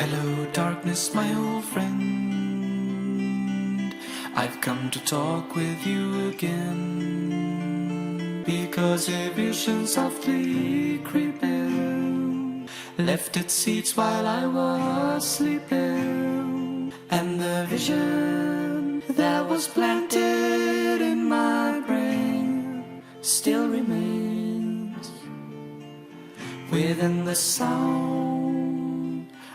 Hello, darkness, my old friend. I've come to talk with you again, because a vision softly creeping left its seeds while I was sleeping, and the vision that was planted in my brain still remains within the sound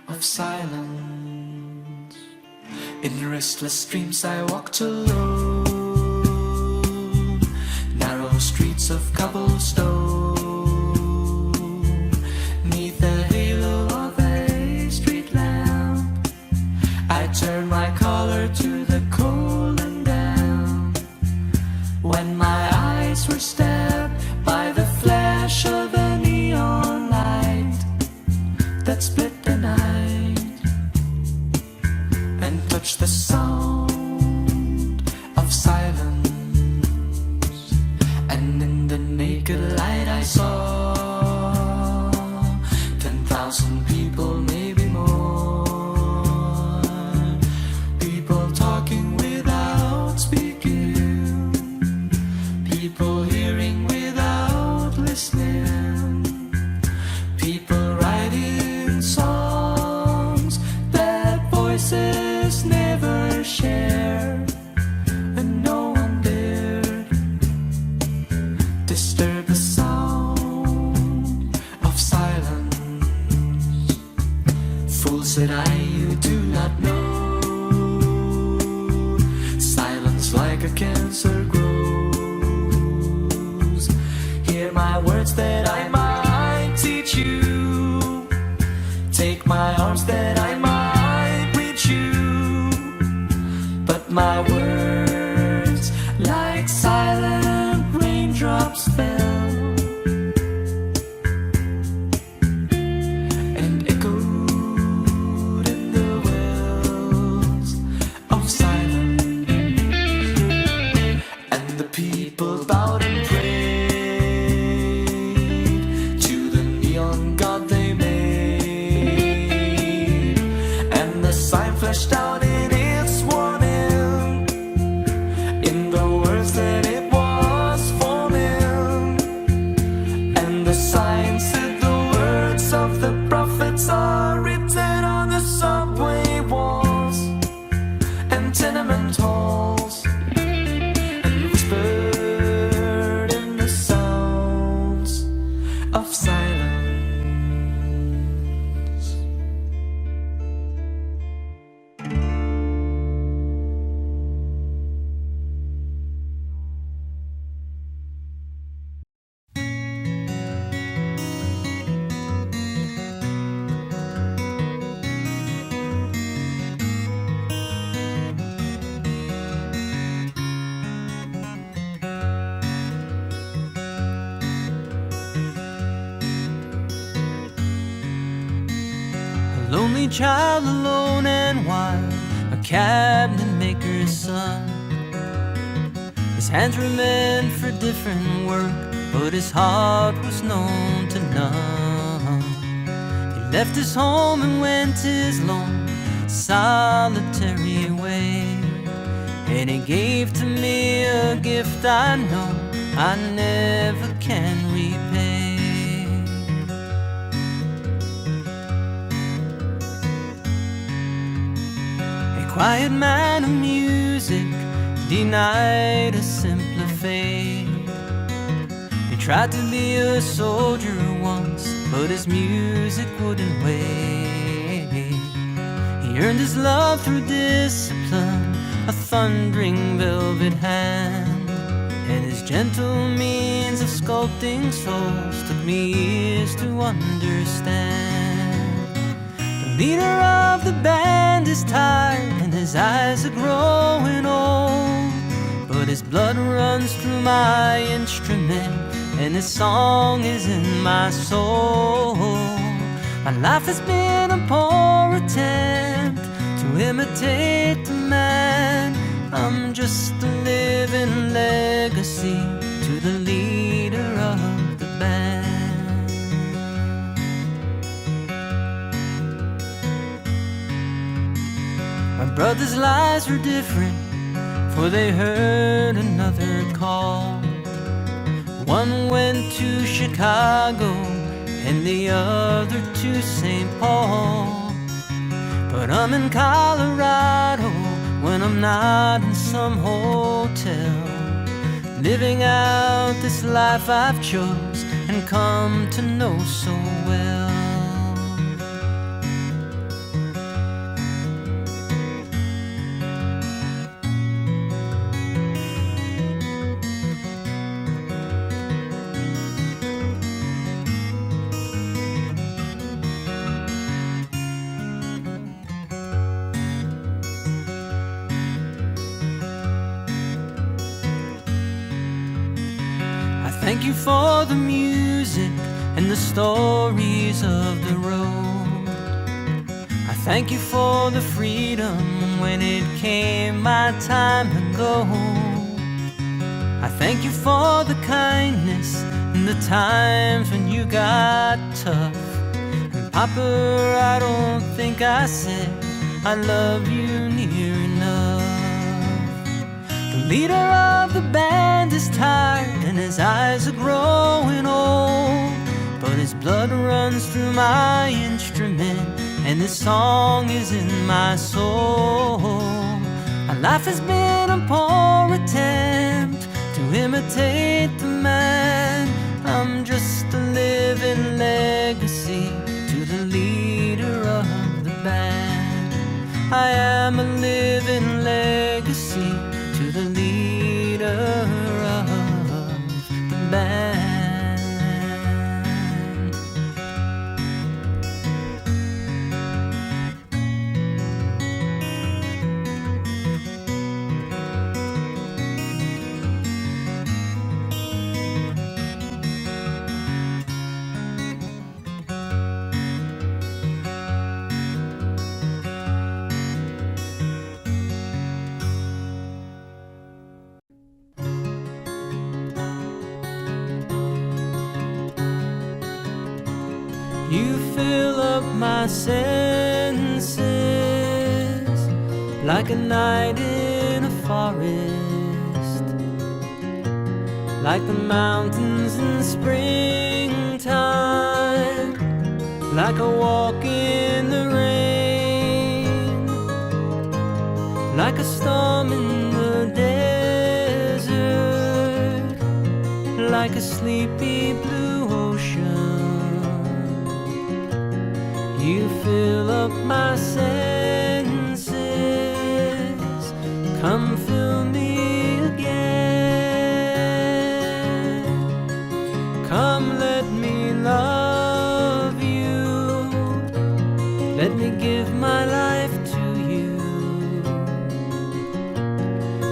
of silence. In restless dreams I walked alone, narrow streets of cobblestone, neath the halo of a street lamp. I turned my collar to the cold and damp, when my eyes were stabbed by the flash of a neon light that split the night and touched the sound of silence. And in the naked light I saw 10,000 people, maybe more, people talking without speaking, people hearing without listening, people writing songs that voices never share, and no one dared disturb the sound of silence. Fool, said I, you do not know, silence like a cancer grows. Hear my words that I might teach you, take my arms that I might reach you, but my words like silent raindrops fell and echoed in the wells of silence. And the people bowed and prayed to the neon god they made, and the sign flashed out in its warning, in the words that it was forming. And the sign said the words of the prophets are written on the subway walls and tenement halls, and whispered in the sounds of silence. A lonely child, alone and wild, a cabinet maker's son. His hands were meant for different work, but his heart was known to none. He left his home and went his lone, solitary way, and he gave to me a gift I know I never can repay. Quiet man of music, denied a simpler fate. He tried to be a soldier once, but his music wouldn't wait. He earned his love through discipline, a thundering velvet hand, and his gentle means of sculpting souls took me years to understand. The leader of the band is tired and his eyes are growing old, but his blood runs through my instrument and his song is in my soul. My life has been a poor attempt to imitate the man. I'm just a living legacy to the leader of the band. brothers' lives were different, for they heard another call. One went to Chicago and the other to St. Paul. But I'm in Colorado when I'm not in some hotel, living out this life I've chose and come to know so well. Thank you for the music and the stories of the road. I thank you for the freedom when it came my time to go. I thank you for the kindness and the times when you got tough. And Papa, I don't think I said I love you near enough. The leader of the band is tired and his eyes are growing old, but his blood runs through my instrument and this song is in my soul. My life has been a poor attempt to imitate the man. I'm just a living legacy to the leader of the band. I am a living legacy to the leader of the band. You fill up my senses like a night in a forest, like the mountains in springtime, like a walk in the rain, like a storm in the desert, like a sleepy blue ocean. You fill up my senses, come fill me again. Come let me love you, let me give my life to you.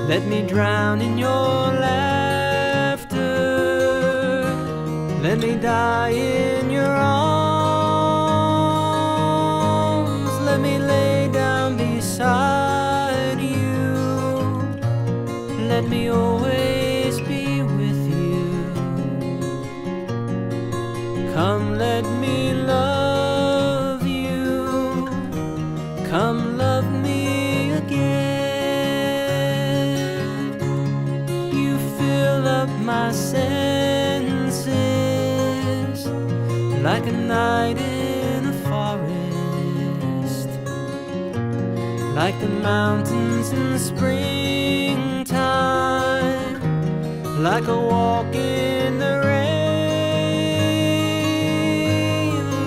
Let me drown in your laughter, let me die in your arms. Let me lay down beside you. Let me always be with you. Come let me love you. Come love me again. You fill up my senses like a night in a forest, like the mountains in springtime, like a walk in the rain,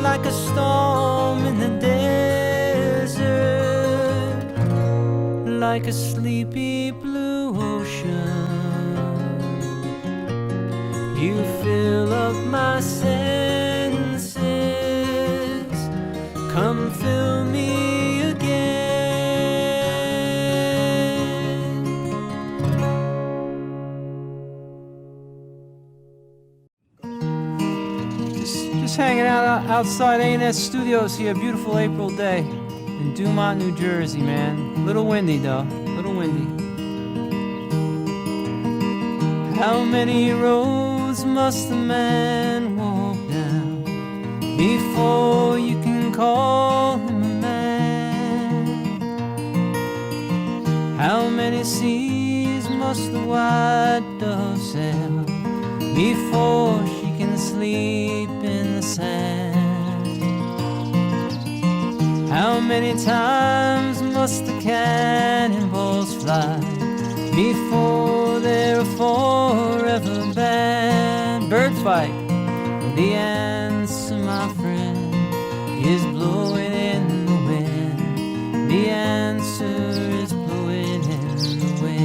like a storm in the desert, like a sleepy blue ocean. You fill up my senses, come fill me again. Just hanging out outside A&S Studios here, beautiful April day in Dumont, New Jersey, man. Little windy though, little windy. How many roads must a man walk down before you can call him a man? seas must the white dove sail before she can sleep in the sand? How many times must the cannonballs fly before they're forever banned? Birds fight. The answer, my friend, is blowing in the wind. The answer is blowing in the wind.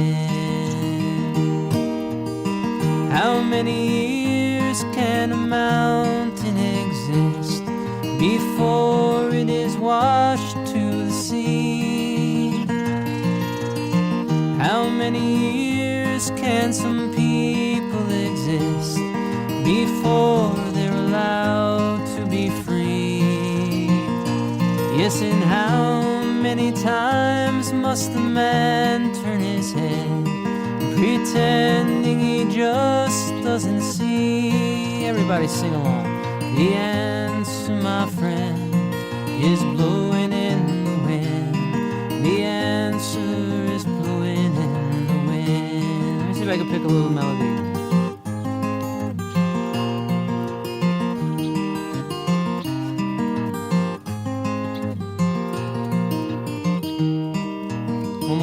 How many years can a mountain exist before it is washed to the sea? How many years can some people exist before they're allowed to be free? Yes, and how many times must the man turn his head, pretending he just doesn't see? Everybody sing along. The answer, my friend, is blowing in the wind. The answer is blowing in the wind. Let me see if I can pick a little melody.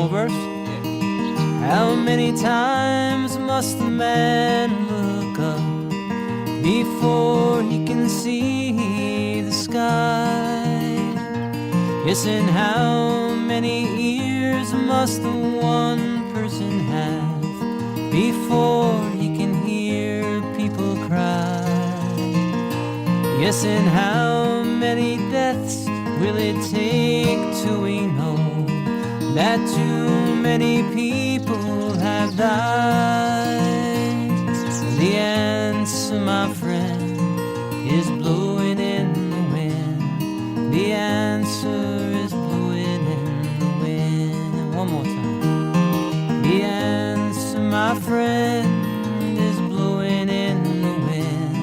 Verse. How many times must the man look up before he can see the sky? Yes, and how many ears must the one person have before he can hear people cry? Yes, and how many deaths will it take till we know that too many people have died? The answer, my friend, is blowing in the wind. The answer is blowing in the wind. One more time. The answer, my friend, is blowing in the wind.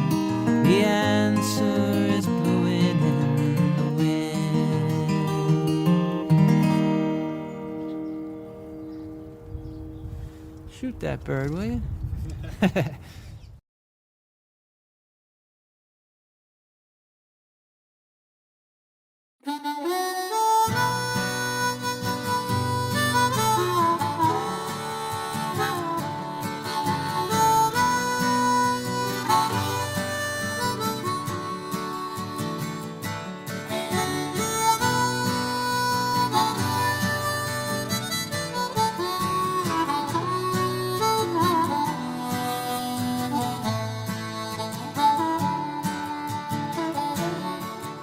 The answer is blowing in the wind. Shoot that bird, will you?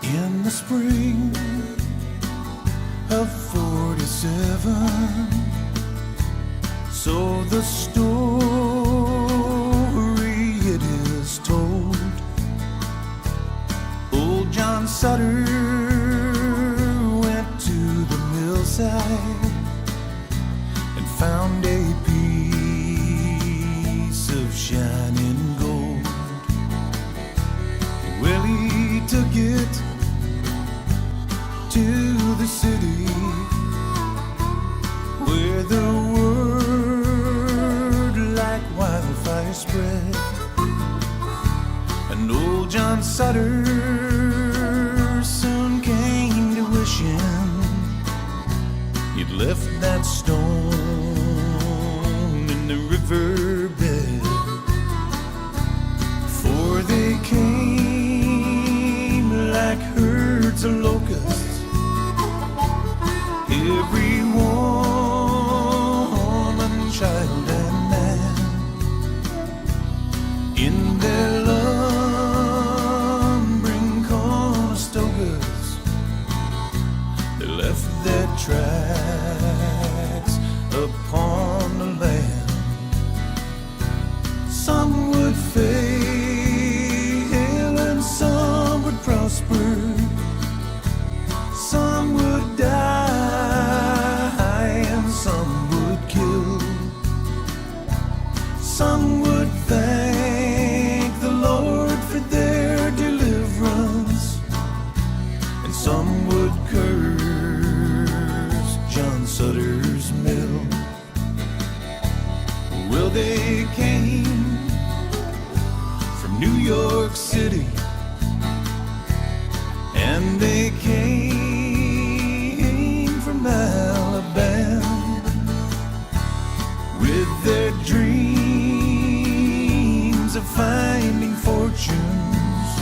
In the spring of 47, so the story it is told, old John Sutter went to the millside and found a piece of shining gold. Well, he took it to the city where the word like wildfire spread, and old John Sutter soon came to wishing he'd left that stone in the riverbed, for they came like herds of locusts, every woman, child, and man. In their lumbering Conestogas, they left their tracks upon the land. Some would fail and some would prosper, some would die and some would kill. Some would thank the Lord for their deliverance, and some would curse John Sutter's mill. York City, and they came from Alabama with their dreams of finding fortunes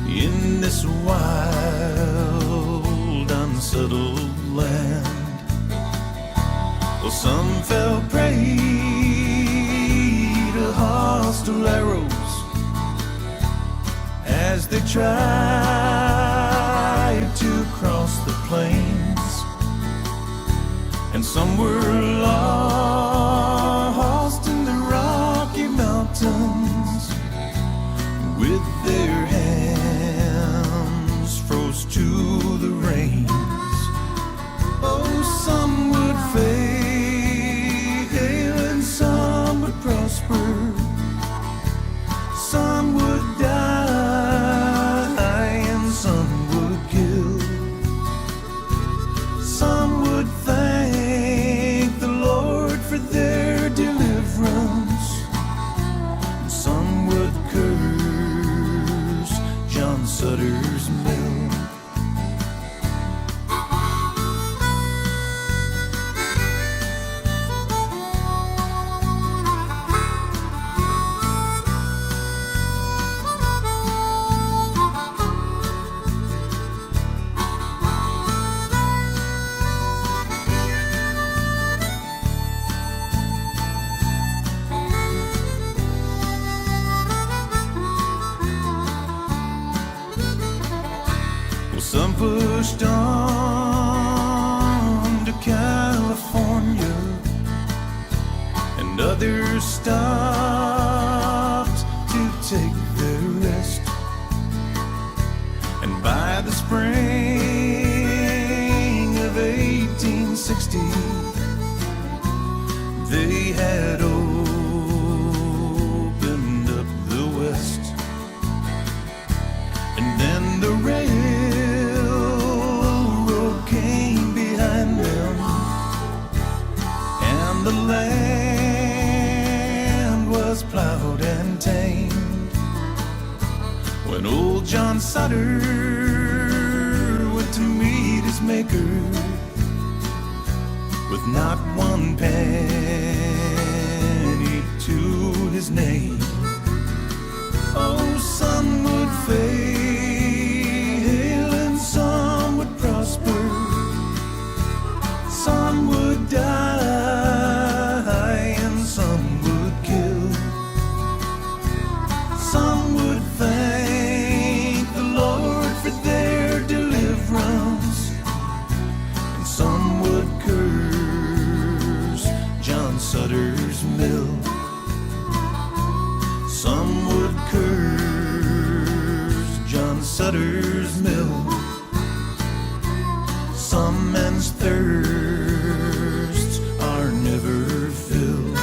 in this wild, unsettled land. Well, some fell prey to hostile arrows as they tried to cross the plains, and some were lost in the Rocky Mountains with their hands froze to the reins. Oh, some would fail and some would prosper, some would die and some would kill. Some would thank the Lord for their deliverance, and some would curse John Sutter's mill. Some pushed on to California, and others stopped to take their rest. And by the spring of 1860, they had opened up the West. And then the railroad came behind them, and the land was plowed and tamed. When old John Sutter went to meet his maker with not one penny to his name, oh, some would fail and some would prosper, some would die and some would kill. Some would thank the Lord for their deliverance, and some would curse John Sutter's mill. Some would curse John Sutter's mill. Some men's thirsts are never filled.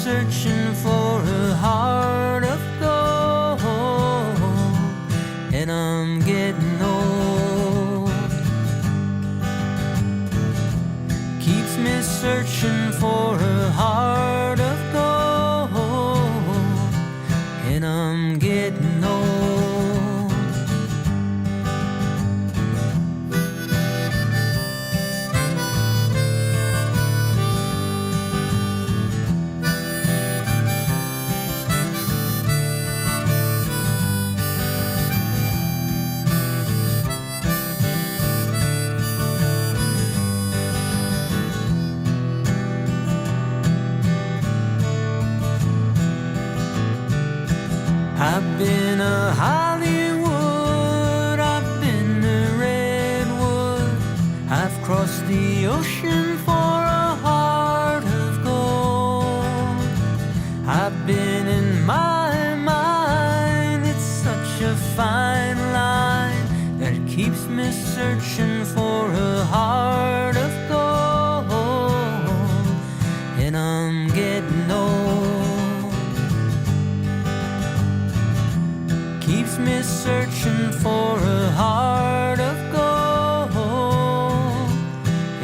searching for a heart of gold. and I'm getting old. Keeps me searching for a heart of gold, and I'm getting old. I've been a Hollywood, I've been a redwood, I've crossed the ocean for a heart of gold. I've been in my mind, it's such a fine line that it keeps me searching for a heart of gold, and I'm getting old. Keeps me searching for a heart of gold,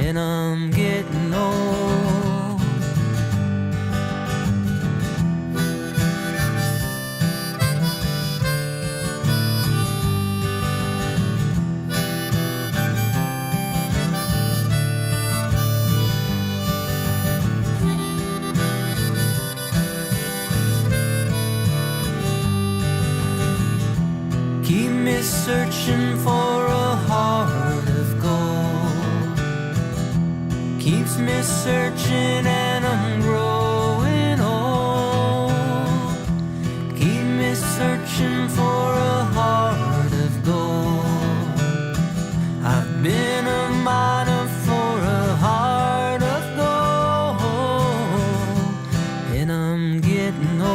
and I'm getting old. Keep me searching for a heart of gold. Keeps me searching and I'm growing old. Keep me searching for a heart of gold. I've been a miner for a heart of gold, and I'm getting old.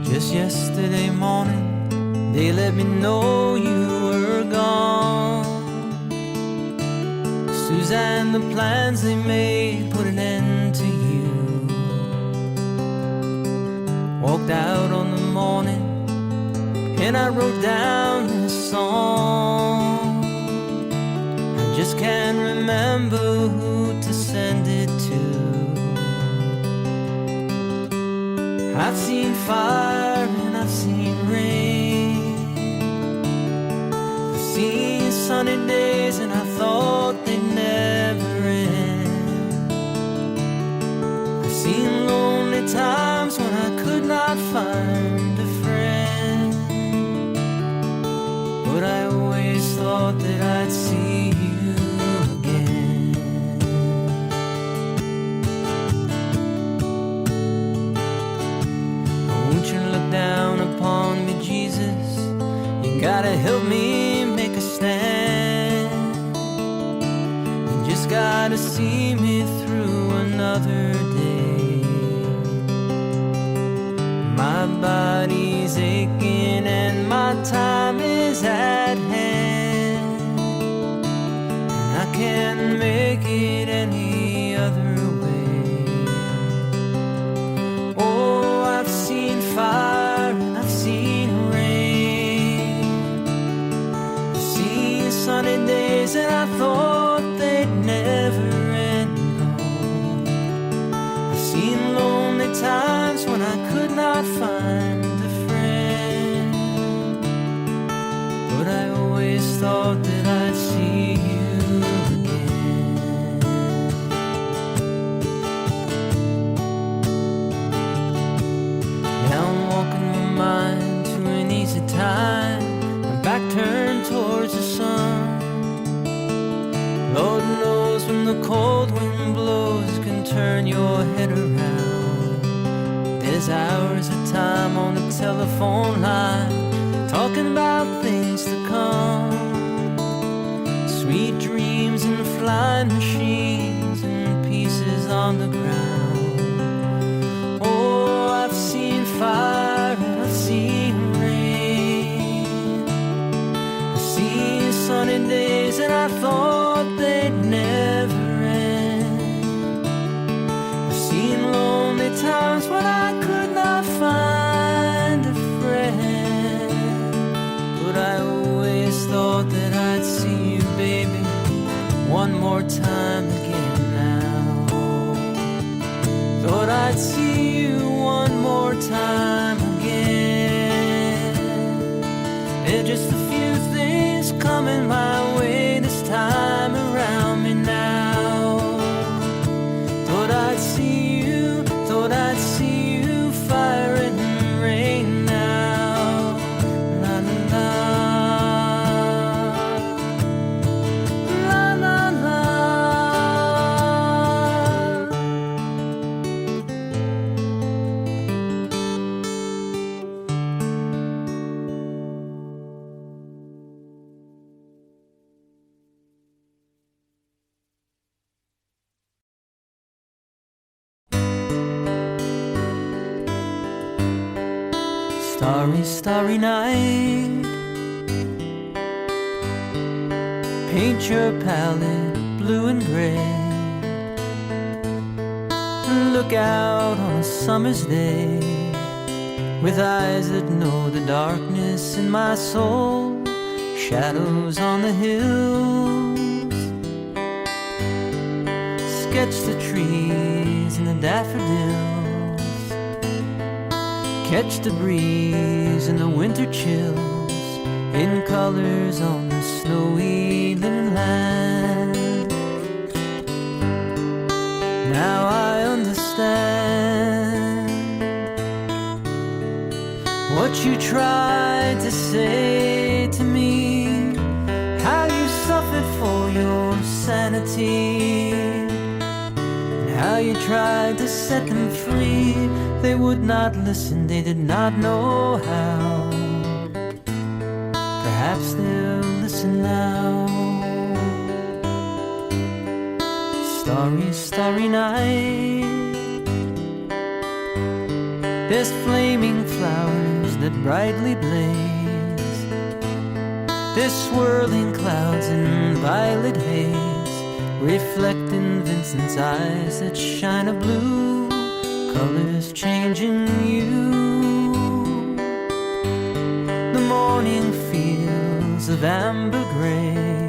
Just yesterday morning, they let me know you were gone. Suzanne, the plans they made put an end to you. Walked out on the morning, and I wrote down this song. I just can't remember who to send it to. I've seen fire and I've seen rain. I've seen sunny days and I thought they'd never end. I've seen lonely times when I could not find a friend, but I always thought that I'd see you again. Won't you look down upon me, Jesus? You gotta help me make a stand. You just gotta see me through another day. My body's aching and my time is at hand, and I can't make it any other way. Oh, I've seen fire and I've seen rain. I've seen sunny days and I thought they'd never end. I've seen lonely times when I could not find a friend, but I always thought that I'd see you again. Now I'm walking my mind to an easy time, my back turned towards the sun. Lord knows when the cold wind blows it can turn your head around. There's hours of time on the telephone line talking about things to come. sweet dreams and flying machines and pieces on the ground. Oh, I've seen fire and I've seen rain. I've seen sunny days and I thought they'd never end. I've seen lonely times when I could not find a friend. But I always thought that I'd see you, baby, one more time again now. Thought I'd see you one more time again. There's just a few things coming my way this time around me now. Thought I'd see you, thought I'd see you, fire and rain now. La la la, la la la. Starry, starry night, paint your palette blue and gray. Look out on a summer's day with eyes that know the darkness in my soul. Shadows on the hills, sketch the trees and the daffodils. Catch the breeze and the winter chills in colors on the snowy little land. Now I understand what you tried to say to me, how you suffered for your sanity, and how you tried to set them free. They would not listen, they did not know how. Perhaps they'll listen now. Starry, starry night, there's flaming flowers that brightly blaze. There's swirling clouds in violet haze, reflecting Vincent's eyes that shine a blue, colors changing you. The morning fields of amber gray,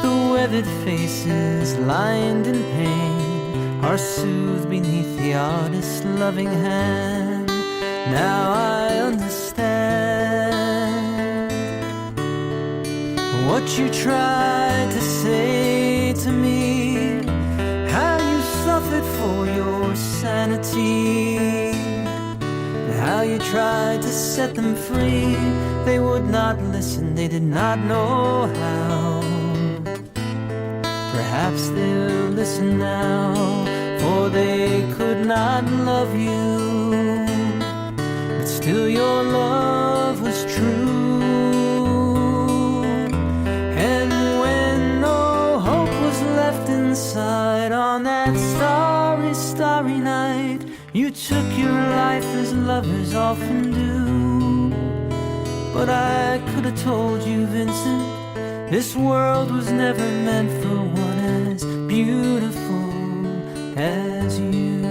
the weathered faces lined in pain are soothed beneath the artist's loving hand. Now I understand what you tried to say to me, how you suffered for your sanity, and how you tried to set them free. They would not listen, they did not know how. Perhaps they'll listen now, for they could not love you, but still your love was true. And when no hope was left inside on that starry, starry night, you took your life as lovers often do. But I could have told you, Vincent, this world was never meant for one as beautiful as you.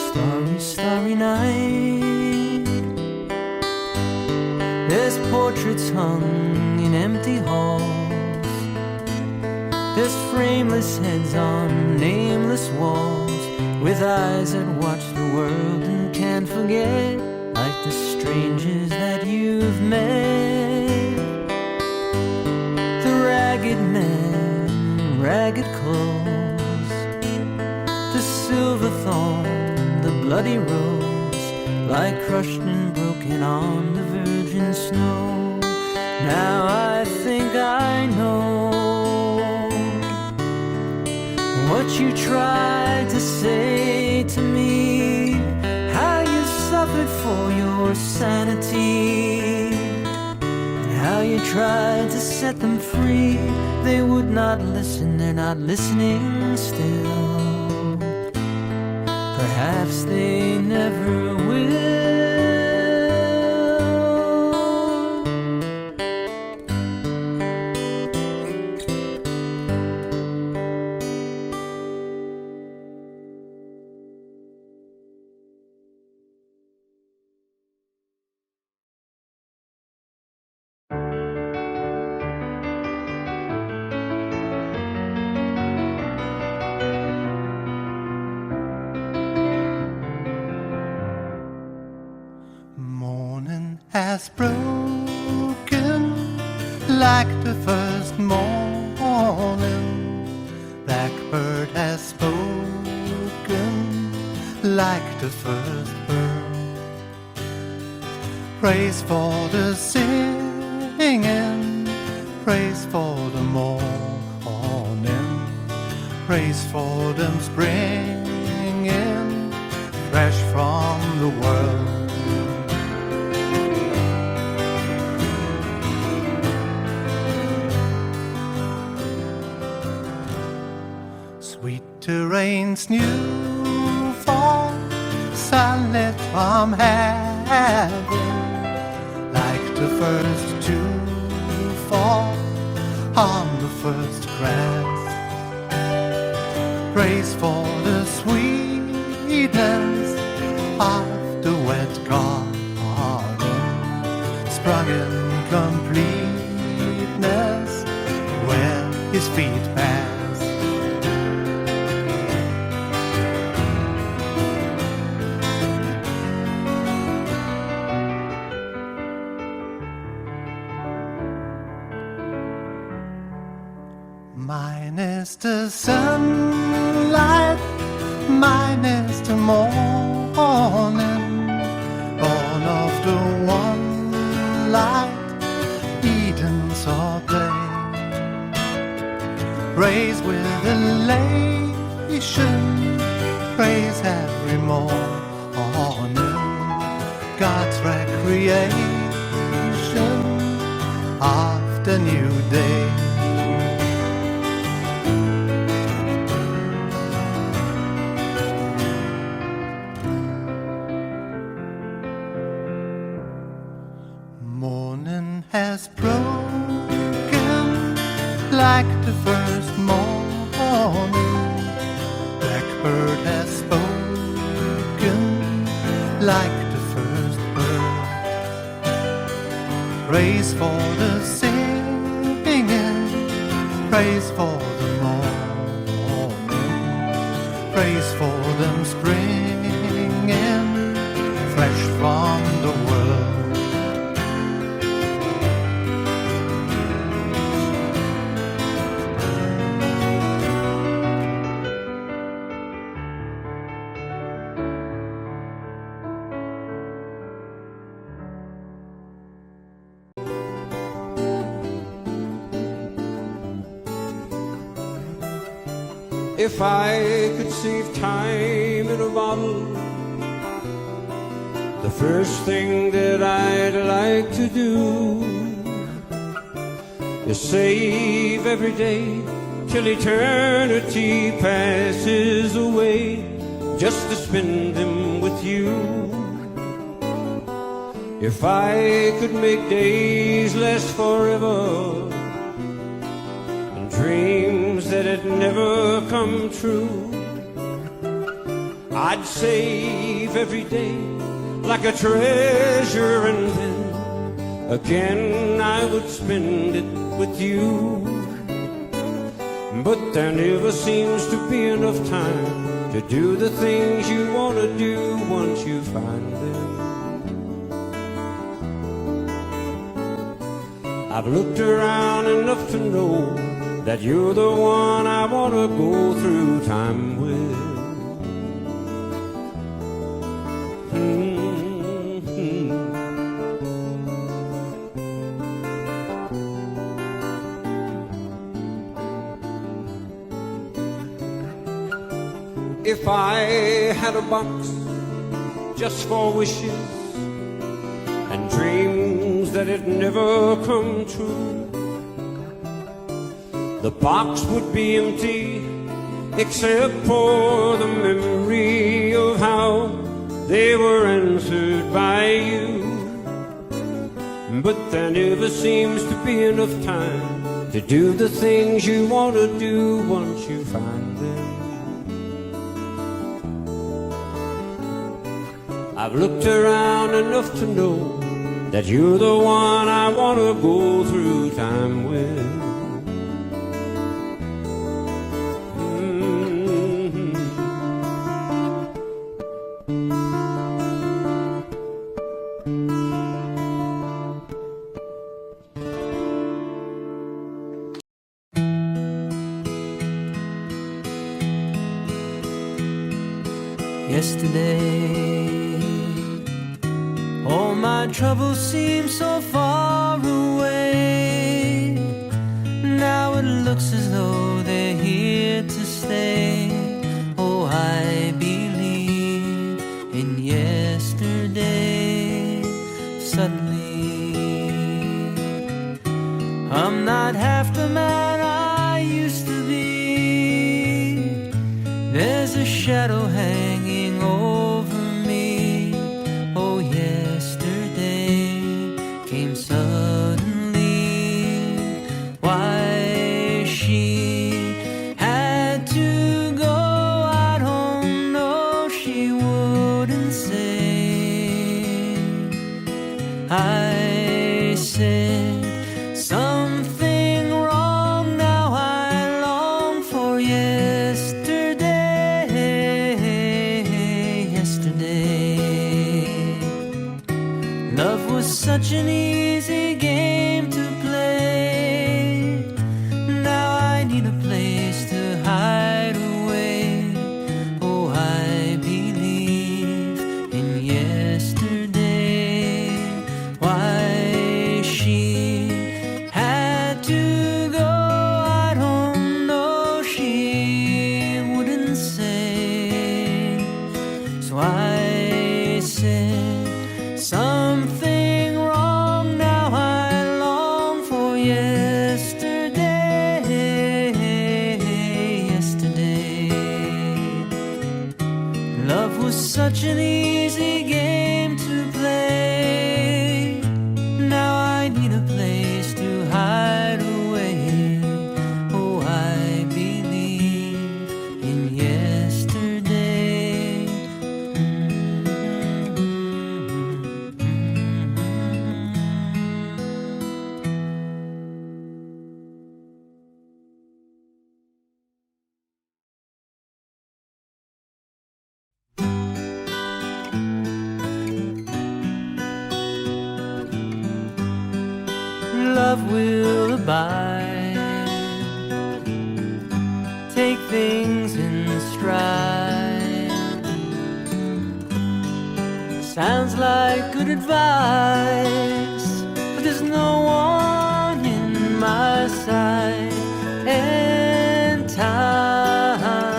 Starry, starry night, there's portraits hung in empty halls, there's frameless heads on nameless walls, with eyes that watch the world and can't forget, like the strangers that you've met. The ragged men, ragged clothes, the silver thorn, the bloody rose, lie crushed and broken on the virgin snow. Now I think I know what you tried to say to me, how you suffered for your sanity, how you tried to set them free. They would not listen, they're not listening still. Perhaps they never will. Has broken like the first morning. Blackbird has spoken like the first bird. Praise for the singing, praise for the morning, praise for them springing fresh from the world. Rain's new fall, sunlit from heaven, like the first to fall on the first grass. Praise for the sweetness of the wet garden, sprung in completeness where his feet pass. Mine is the sunlight, mine is the morning, born of the one light, Eden's our play. Praise with elation, praise every morning, God's recreation of the new day. Has broken like the first morning. Blackbird has spoken like the first bird. Praise for the singing, praise for the morning, praise for them springing fresh from the world. If I could save time in a bottle, the first thing that I'd like to do is save every day till eternity passes away, just to spend them with you. If I could make days last forever, dreams that had never come true, I'd save every day like a treasure, and then again I would spend it with you. But there never seems to be enough time to do the things you want to do once you find them. I've looked around enough to know that you're the one I want to go through time with. If I had a box just for wishes and dreams that that it never come true. The box would be empty except for the memory of how they were answered by you. But there never seems to be enough time to do the things you want to do once you find them. I've looked around enough to know that you're the one I want to go through time with. Yesterday, all my troubles seem so far away. Now it looks as though they're here to stay. Oh, I believe in yesterday. Suddenly, I'm not half the man I used to be. There's a shadow hanging over me. Oh, yesterday came suddenly. Why she had to go, I don't know. She wouldn't say. I said something wrong. Now I long for love was such an easy game to play. Now I need a place to hide away. Oh, I believe in yesterday. Why she had to go, I don't know. She wouldn't say. So I said something wrong. Now I long for yesterday. Yesterday, love was such an easy game to play. Now I need a place to hide away. Oh, I believe in yesterday. Love will abide, take things in stride. Sounds like good advice, but there's no one in my sight. And time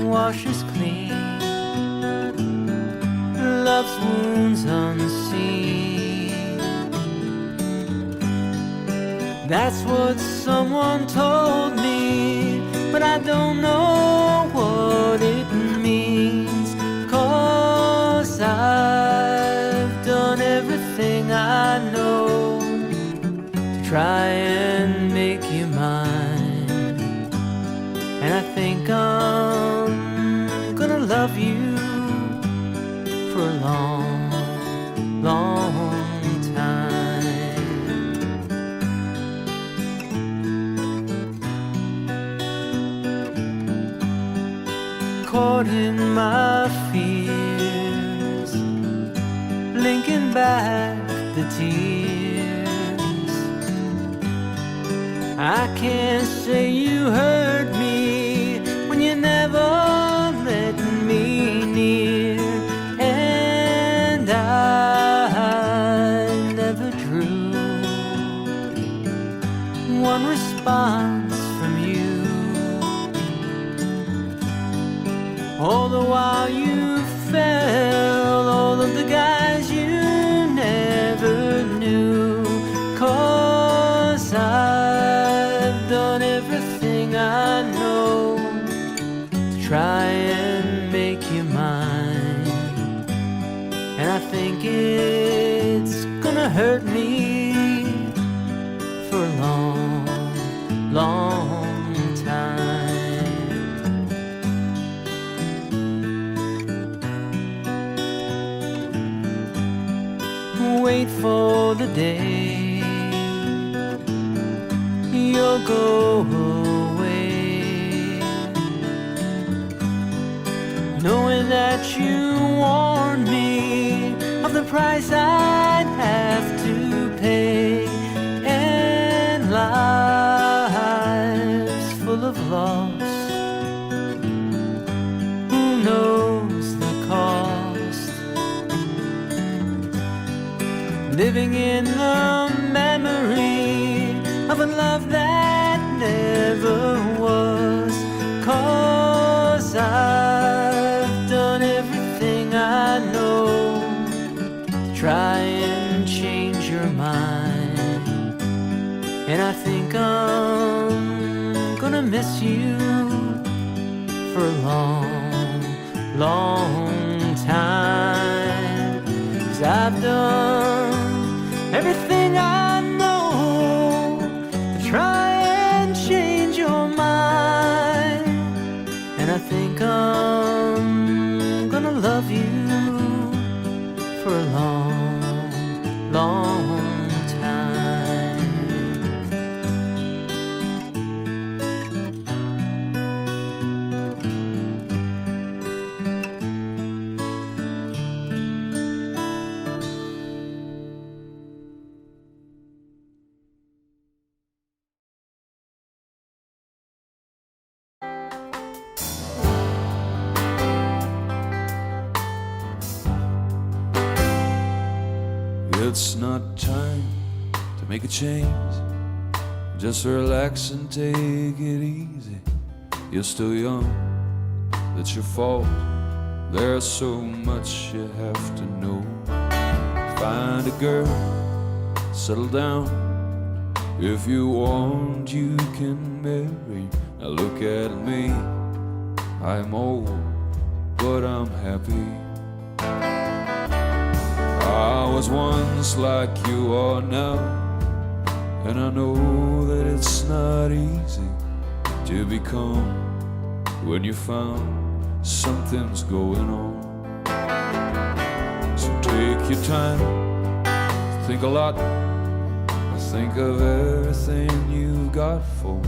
washes clean love's wounds unseen. That's what someone told me, but I don't know what it means. 'Cause I've done everything I know to try and make you mine. And I think I'm gonna love you for a long, long time. Caught in my fears, linking back the tears. I can't say you hurt me when you never let me near. And I never drew one response from you. All the while you fell all of the guys you never knew. everything I know to try and make you mine. And I think it's gonna hurt me for a long, long time. Wait for the day you'll go away, knowing that you warned me of the price I'd have to pay, and lives full of loss. Who knows the cost? Living in the memory of a love that never was, 'cause I've done everything I know to try and change your mind. And I think I'm gonna miss you for a long, long time, 'cause I've done everything I know to try and change your mind. And I think I'm gonna love you for a long, long time. It's not time to make a change. Just relax and take it easy. You're still young, that's your fault. There's so much you have to know. Find a girl, settle down. If you want, you can marry. Now look at me, I'm old, but I'm happy. I was once like you are now, and I know that it's not easy to become when you found something's going on. So take your time, think a lot, think of everything you've got, for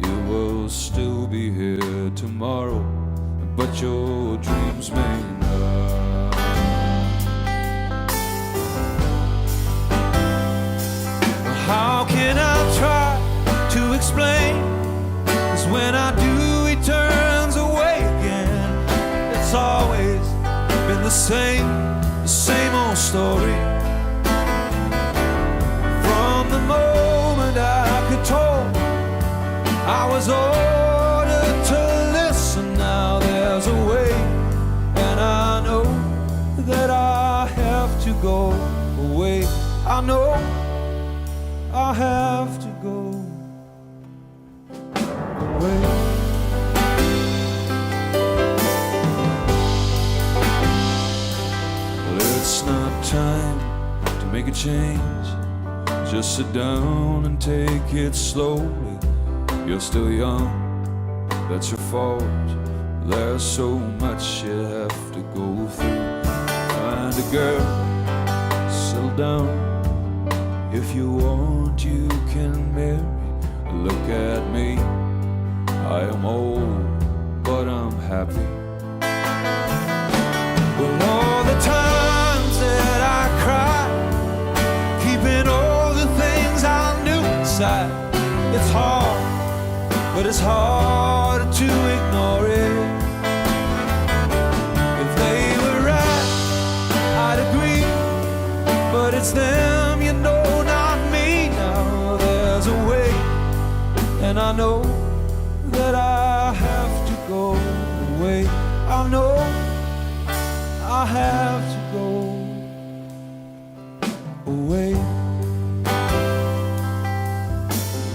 you will still be here tomorrow, but your dreams may not. How can I try to explain? 'Cause when I do, he turns away again. It's always been the same old story. From the moment I could talk, I was ordered to listen. Now there's a way, and I know that I have to go away. I know I have to go away. Well, it's not time to make a change. Just sit down and take it slowly. You're still young, that's your fault. There's so much you have to go through. Find a girl, settle down. If you want, you can marry. Look at me, I am old, but I'm happy. Well, all the times that I cried, keeping all the things I knew inside, it's hard, but it's harder to ignore it. If they were right, I'd agree, but it's them, you know, not me. Now there's a way, and I know that I have to go away. I know I have to go away.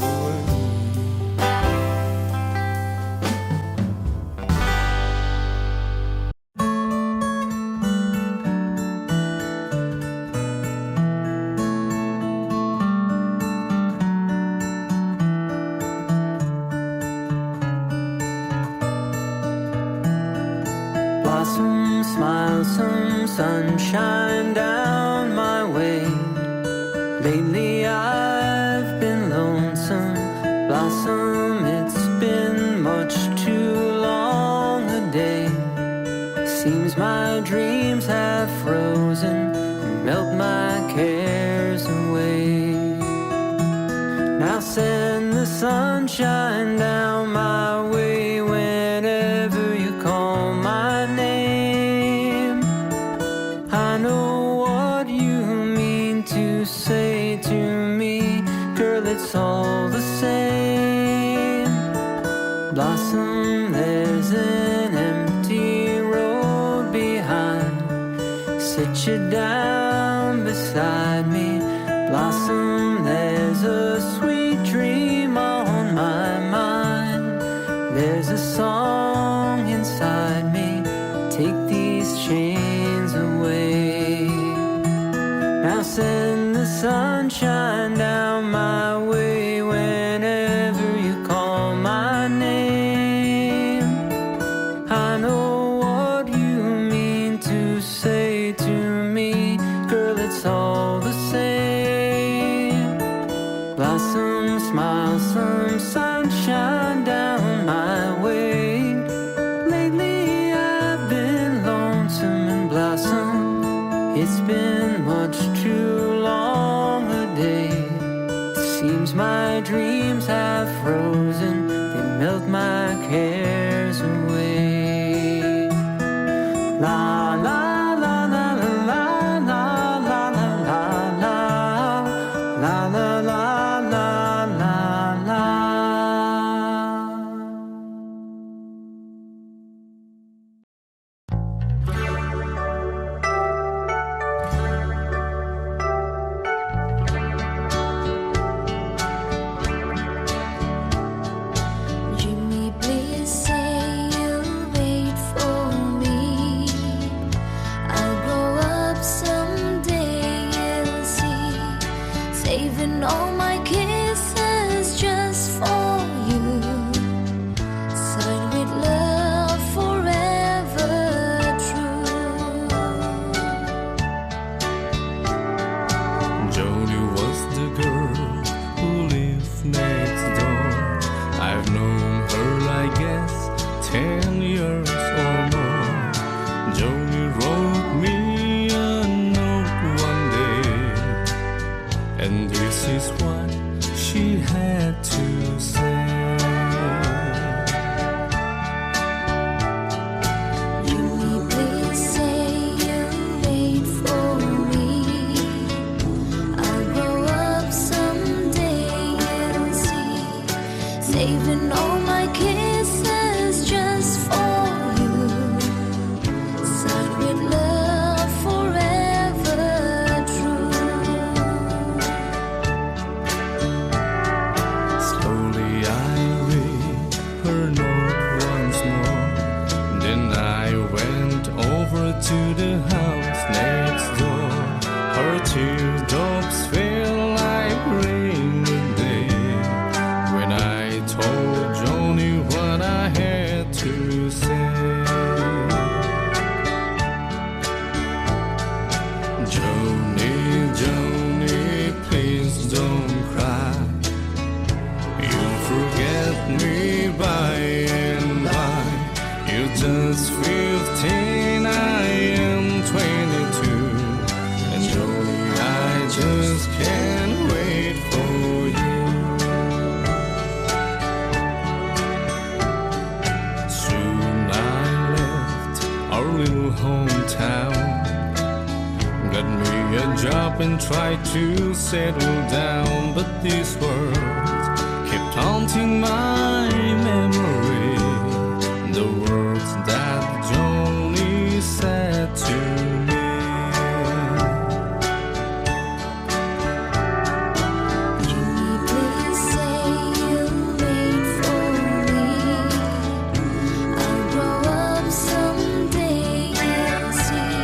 Away. Blossom, smile some sunshine down my way. Lately I've been lonesome. Blossom, it's been much too long a day. Seems my dreams have frozen and melt my cares away. Now send the sunshine down my way whenever you call my name. I know what you mean to say to me, girl, it's all the same. Blossom, there's an empty road behind. Sit you down beside me. Blossom, there's a sweet dream on my mind. There's a song inside me. Take these chains away. Now send the sunshine down my way whenever you call my name. I know what you mean to say to me, girl, it's all the same. Blossom, smile some sunshine down my way. Lately I've been lonesome and blossom. It's been much too long a day. Seems my dreams have frozen. They melt my cares away. La la la la la la la la la la la la la la la. Jimmy, please say you'll wait for me. I'll grow up someday, you'll see. Saving all my kisses just for you. Signed with love forever true. Joni was the girl who lived next door. I've known her, I guess, 10 years or more. Joni wrote me a note one day, and this is what she had to say. Jimmy, please say you'll wait for me. I'll grow up someday, you'll see. Saving all my kisses just for you. Signed with love forever true. Slowly I read her note once more. Then I went over to the house next door. Her teardrops fell like rain today. When I told Joni what I had to say. Joni, Joni, please don't cry. You'll forget me by and by. You're just 15, I am 22. And Joni, I just can't wait for you. Soon I left our little hometown. Got me a job and tried to settle down. But these words kept haunting my memory. The words that Joni said to me. Jimmy, please say you'll wait for me. I'll grow up someday, you'll see.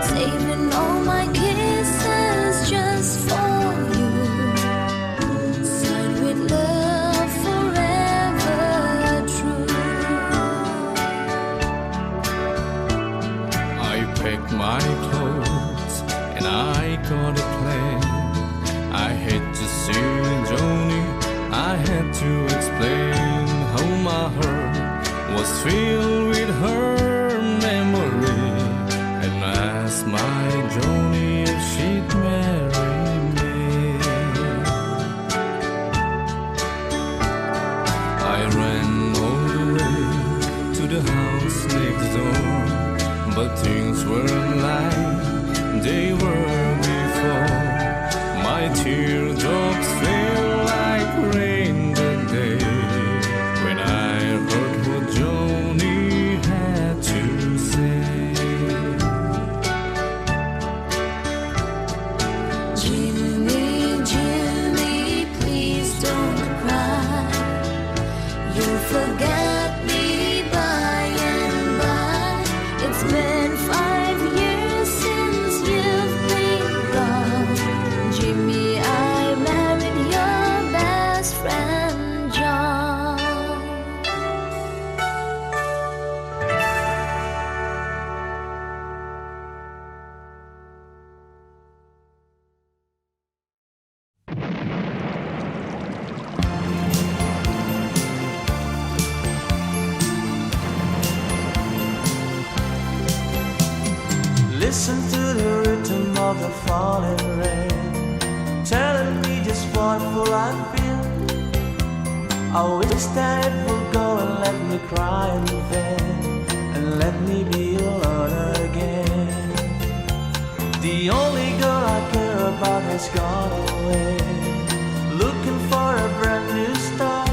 Saving all my kisses just for you. Signed with love forever but things weren't like they were before. My teardrops feel like rain that day when I heard what Joni had to say. Jimmy, Jimmy, please don't cry. You'll forget me by and by. It's been 5 years since you've been gone. Jimmy, I married your best friend, John. Listen to the rhythm of the falling rain, telling me just what full I feel. I wish that it would go and let me cry in vain, and let me be alone again. The only girl I care about has gone away, looking for a brand new start.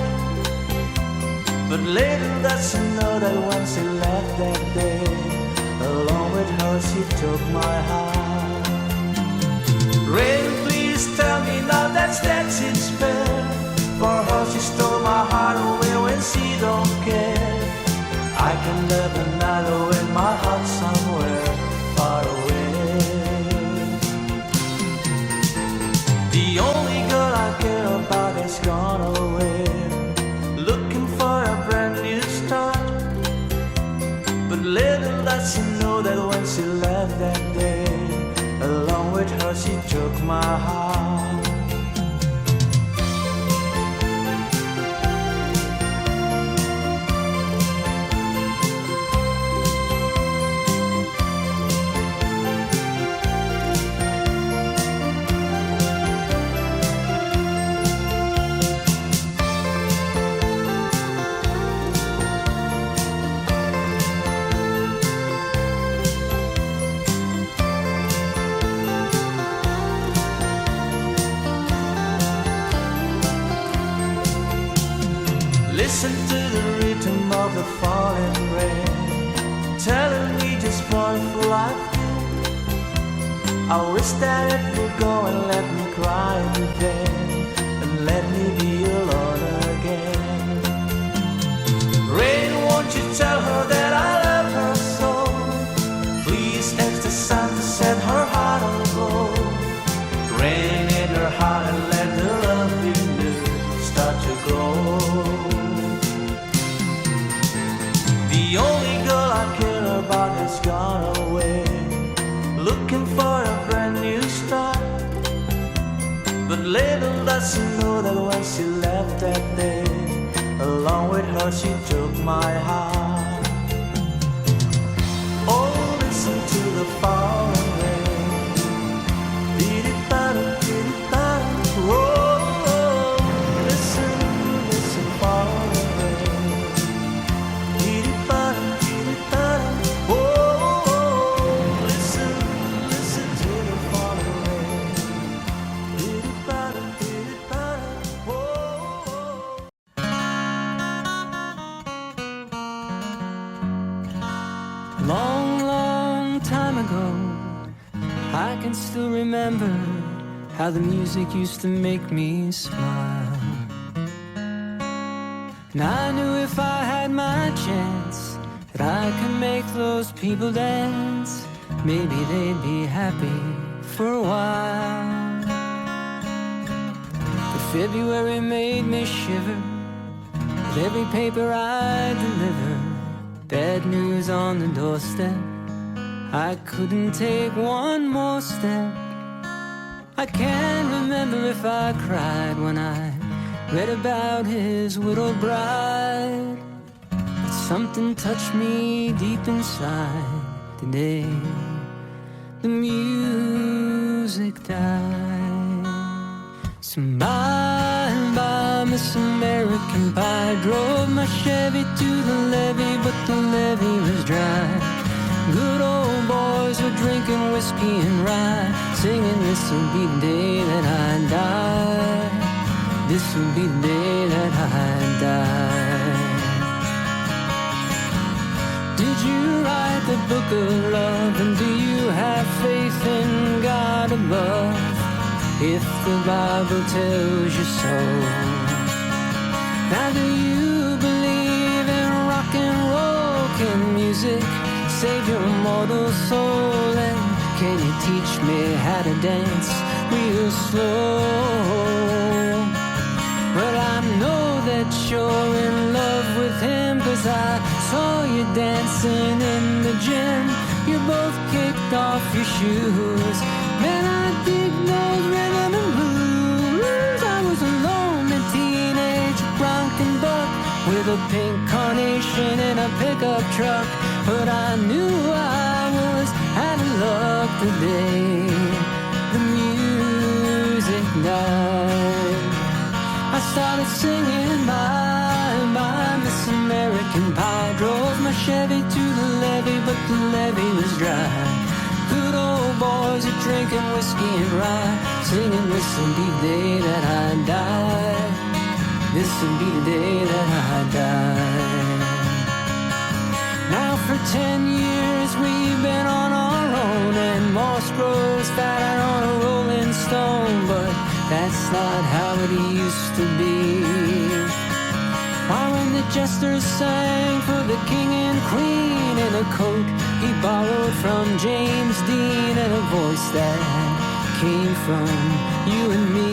But little does she know that when she left that day, along with her she took my heart. Rain, please tell me now that's it's fair. For her she stole my heart away when she don't care. I can live another in my heart somewhere far away. The only girl I care about has gone away, looking for a brand new start. But little does she know that when she left that day, along with her she took my heart. Listen to the rhythm of the falling rain, telling me just what full I feel. I wish that it would go and let me cry in vain, and let me be alone again. Rain, won't you tell her that I love her so? Please ask the sun to set her heart aglow. Rain in her heart and let the love we knew start to grow. The only girl I care about has gone away, looking for a brand new start. But little does she know that when she left that day, along with her she took my heart. Oh, listen to the falling rain. Dee-dee-ba-da, dee-dee-ba-da. Oh, listen, listen, falling rain. Dee-dee-ba-da, dee-dee-ba-da. Oh, listen, listen to the falling rain. Dee-dee-ba-da, dee-dee-ba-da. Oh. Long, long time ago, I can still remember how the music used to make me smile. And I knew if I had my chance that I could make those people dance, maybe they'd be happy for a while. But February made me shiver with every paper I deliver. Bad news on the doorstep, I couldn't take one more step. I can't remember if I cried when I read about his widowed bride, but something touched me deep inside the day the music died. So bye, bye, Miss American Pie. Drove my Chevy to the levee, but the levee was dry. Good old boys were drinking whiskey and rye, singing, this'll be the day that I die. This'll be the day that I die. Did you write the book of love, and do you have faith in God above? If the Bible tells you so. Now do you believe in rock and roll? Can music save your mortal soul? And can you teach me how to dance real slow? Well, I know that you're in love with him, 'cause I saw you dancing in the gym. You both kicked off your shoes. Man, I dig those rhythm and blues. I was a lonely teenage bronco buck with a pink carnation in a pickup truck, but I knew I was out of luck the day the music died. I started singing bye, Miss American Pie. Drove my Chevy to the levee, but the levee was dry. Good old boys are drinking whiskey and rye, singing, this'll be the day that I die. This'll be the day that I die. Now for 10 years we've been on our own, and moss grows fatter on a rolling stone, but that's not how it used to be. Why, when the jesters sang for the king and queen in a coat he borrowed from James Dean, and a voice that came from you and me.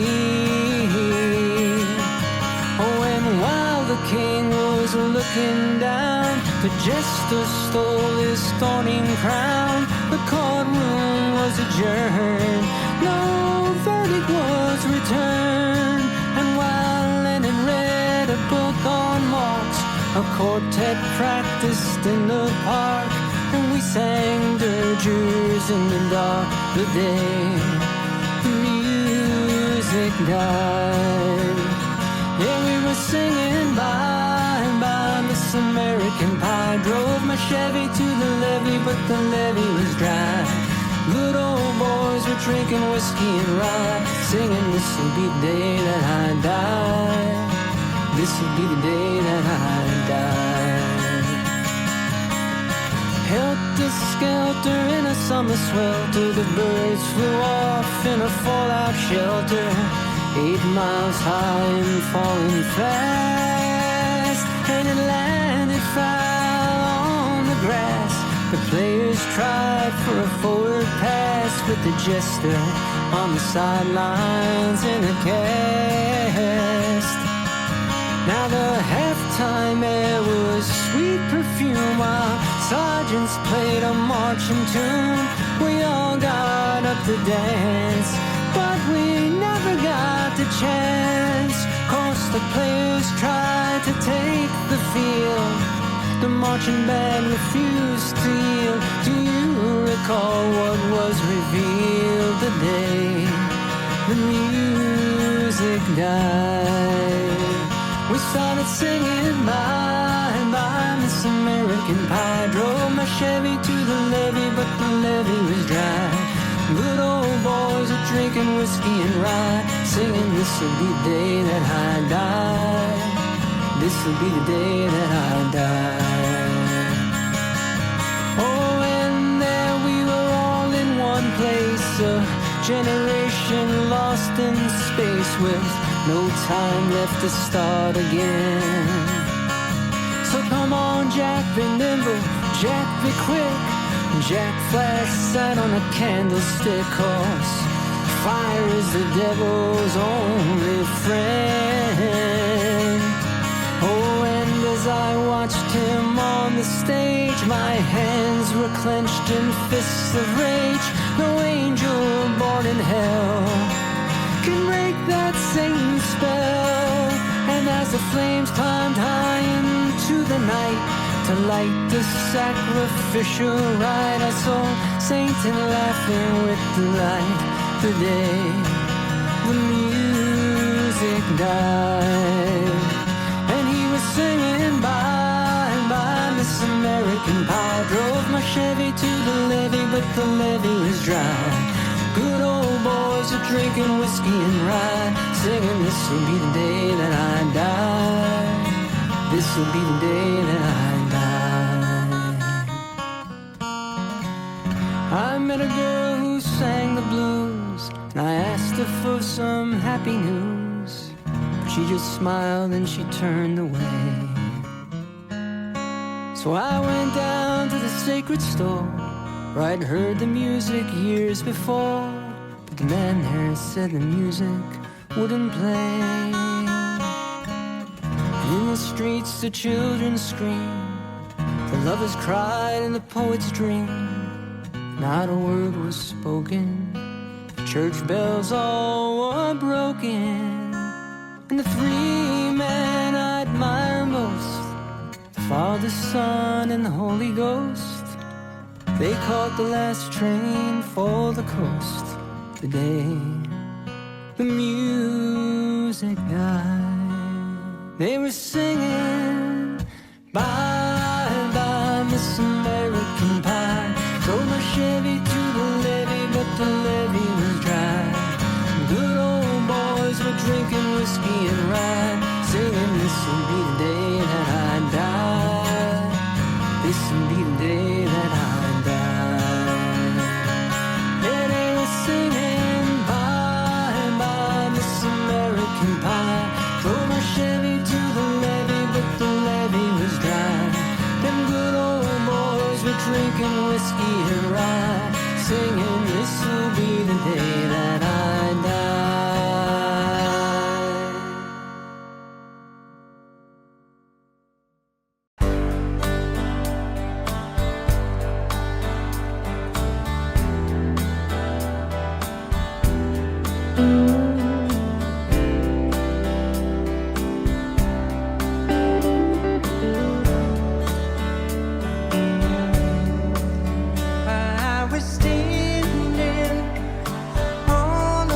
Oh, and while the king was looking down, the jester stole his thorny crown. The courtroom was adjourned, no verdict was returned. And while Lennon read a book on Marx, a quartet practiced in the park, and we sang dirges in the dark the day the music died. Yeah, we were singing bye, Miss American Pie. Drove my Chevy to the levee, but the levee was dry. Good old boys were drinking whiskey and rye, singing, this'll be the day that I die. This'll be the day that I die. Helter-skelter in a summer swelter, the birds flew off in a fallout shelter, 8 miles high and falling fast, and it landed foul on the grass. The players tried for a forward pass, with the jester on the sidelines in a cast. Now the halftime air was sweet perfume, while sergeants played a marching tune. We all got up to dance, but we never got the chance, 'cause the players tried to take the field. The marching band refused to yield. Do you recall what was revealed the day the music died? We started singing bye, Miss American Pie. Drove my Chevy to the levee, but the levee was dry. Good old boys are drinking whiskey and rye, singing, this'll be the day that I die. This'll be the day that I die. Oh, and there we were all in one place, a generation lost in space, with no time left to start again. So come on, Jack, be nimble, Jack, be quick. Jack Flash sat on a candlestick, 'cause fire is the devil's only friend. Oh, and as I watched him on the stage, my hands were clenched in fists of rage. No angel born in hell can break that Satan spell. And as the flames climbed high into the night to light the sacrificial rite, I saw Satan laughing with delight the day the music died. And he was singing bye, Miss American Pie. Drove my Chevy to the levee, but the levee was dry. Good old boys are drinking whiskey and rye, singing, this'll be the day that I die. This'll be the day that I die. I met a girl who sang the blues, and I asked her for some happy news, but she just smiled and she turned away. So I went down to the sacred store where I'd heard the music years before, but the man there said the music wouldn't play. And in the streets the children screamed, the lovers cried and the poets dreamed. Not a word was spoken, the church bells all were broken, and the three men I admire most, the Father, Son, and the Holy Ghost, they caught the last train for the coast the day the music died. They were singing, bye bye Miss American Pie. Drove my Chevy to the levee, but the levee was dry. Good old boys were drinking whiskey and rye, singing, this'll be the day that I die. This'll be the day that I die. Yeah, they were singing, bye bye Miss American Pie. Drove my Chevy to the levee, but the levee was dry. Them good old boys were drinking whiskey and rye, singing, this'll be the day that I die. I was standing all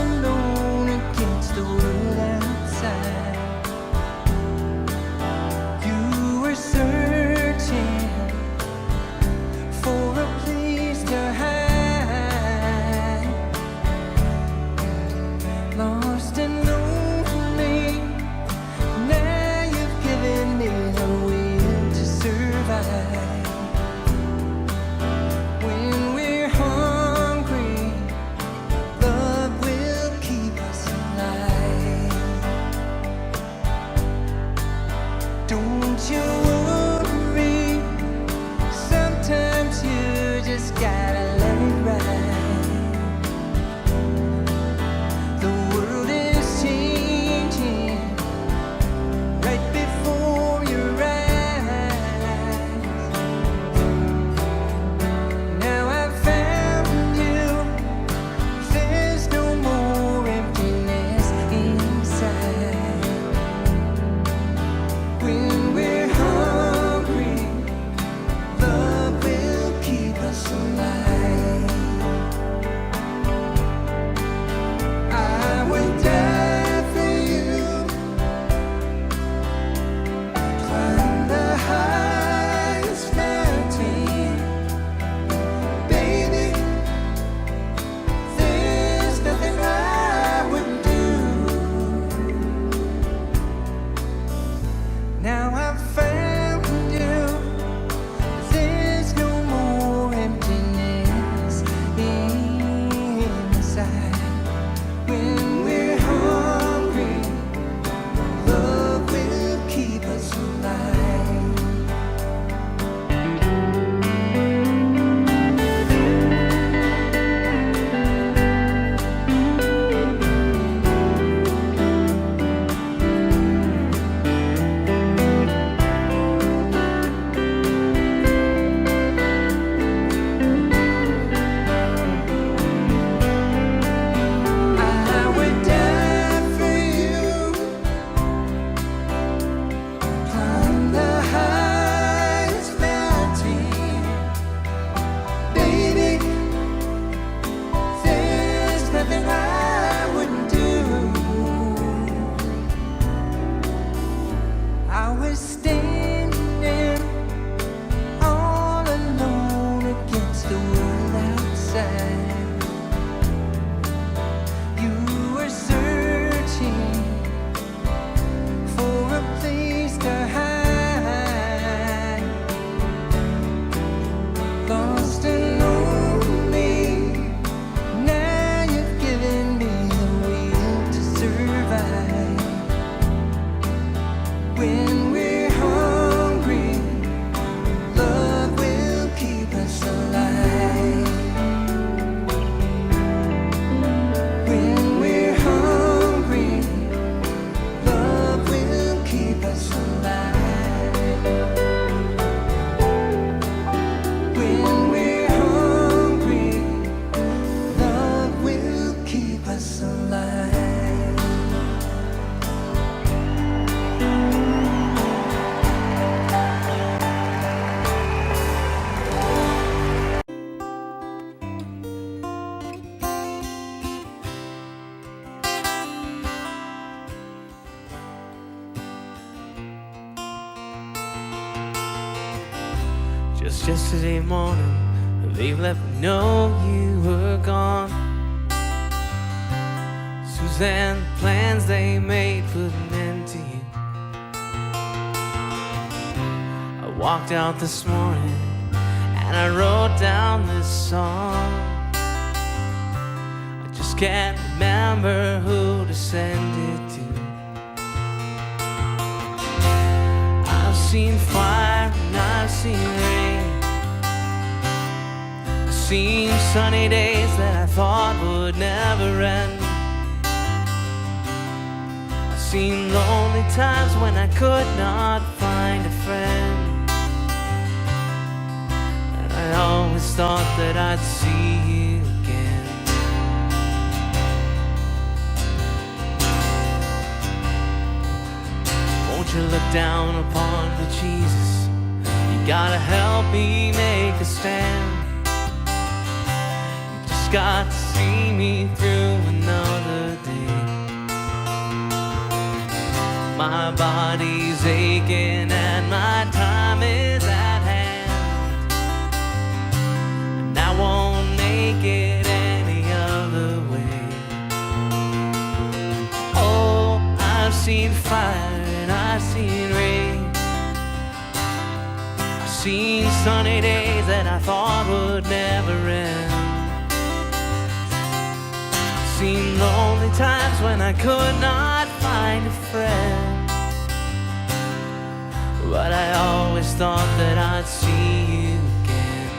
'cause yesterday morning they let me know you were gone. Suzanne, the plans they made put an end to you. I walked out this morning and I wrote down this song. I just can't remember who to send it to. I've seen fire and I've seen rain. I've seen sunny days that I thought would never end. I've seen lonely times when I could not find a friend. And I always thought that I'd see you again. Won't you look down upon me, Jesus? You gotta help me make a stand. You just got to see me through another day. My body's aching and my time is at hand, and I won't make it any other way. Oh, I've seen fire and I've seen rain. I've seen sunny days that I thought would never end. I've seen lonely times when I could not find a friend. But I always thought that I'd see you again.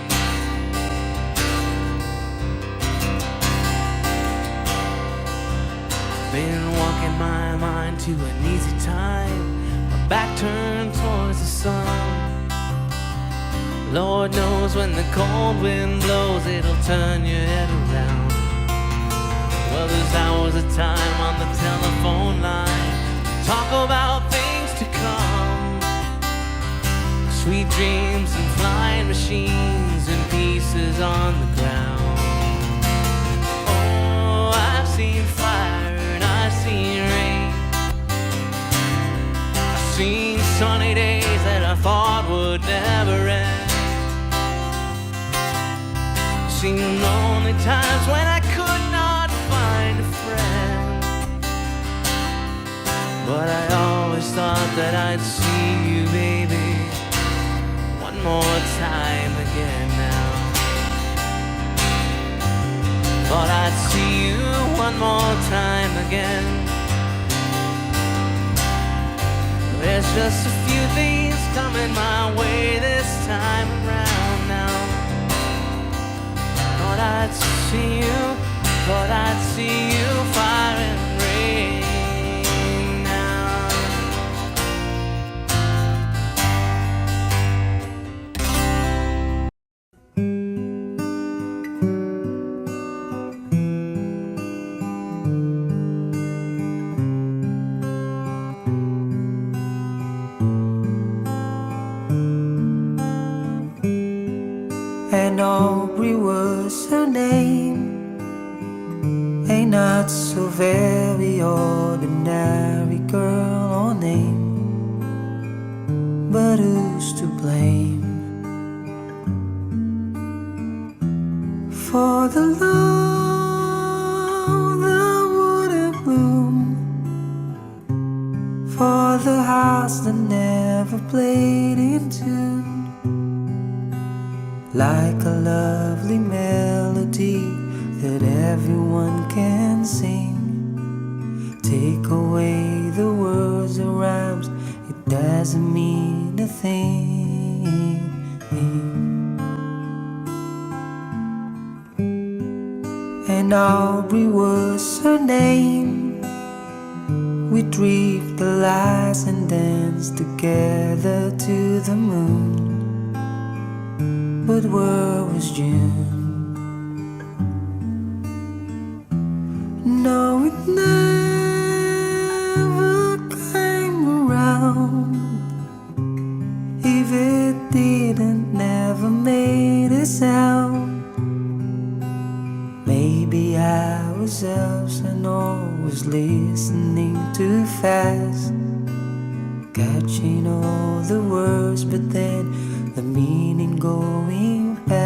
Been walking my mind to an easy time, my back turned towards the sun. Lord knows when the cold wind blows, it'll turn your head around. Well, there's hours of time on the telephone line, talk about things to come. Sweet dreams and flying machines and pieces on the ground. Oh, I've seen fire and I've seen rain. I've seen sunny days that I thought would never end. I've seen lonely times when I could not find a friend. But I always thought that I'd see you, baby, one more time again now. Thought I'd see you one more time again. There's just a few things coming my way this time around now. Thought I'd see you, thought I'd see you, fire and rain. And Aubrey was her name, a not so very ordinary girl or name. But who's to blame for the love that wouldn't bloom, for the hearts that never played in tune? Like a lovely melody that everyone can sing. Take away the words or rhymes, it doesn't mean a thing. And Aubrey was her name. We dreamed the lies and danced together to the moon. But where was June? No, it never came around. If it didn't, never made a sound. Maybe I was absent or was listening too fast, catching all the words, but then the meaning going past.